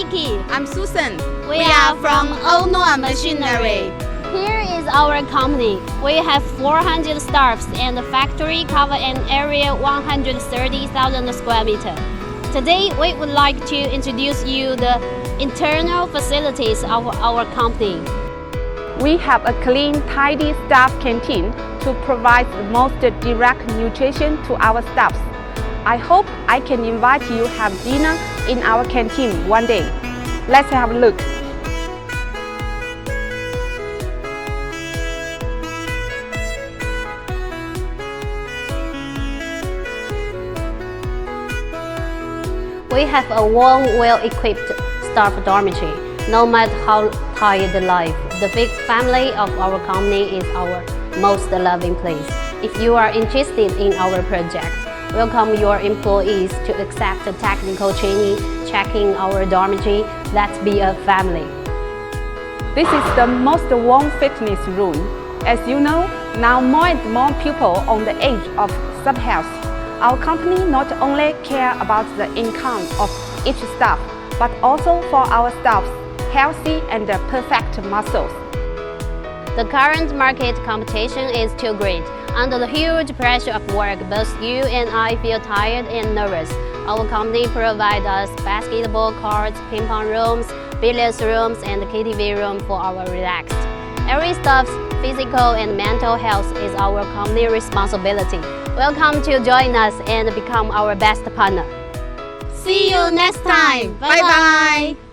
Vicky. I'm Susan. We are from OYANG Machinery. Here is our company. We have 400 staffs and the factory covers an area 130,000 square meters. Today, we would like to introduce you the internal facilities of our company. We have a clean, tidy staff canteen to provide the most direct nutrition to our staffs. I hope I can invite you to have dinner in our canteen one day. Let's have a look. We have a warm, well-equipped staff dormitory. No matter how tired life, the big family of our company is our most loving place. If you are interested in our project, welcome your employees to accept the technical training, checking our dormitory. Let's be a family. This is the most warm fitness room. As you know, now more and more people on the edge of sub-health. Our company not only care about the income of each staff, but also for our staff's healthy and perfect muscles. The current market competition is too great. Under the huge pressure of work, both you and I feel tired and nervous. Our company provides us basketball courts, ping pong rooms, billiards rooms, and KTV room for our relaxed. Every staff's physical and mental health is our company responsibility. Welcome to join us and become our best partner. See you next time. Bye bye.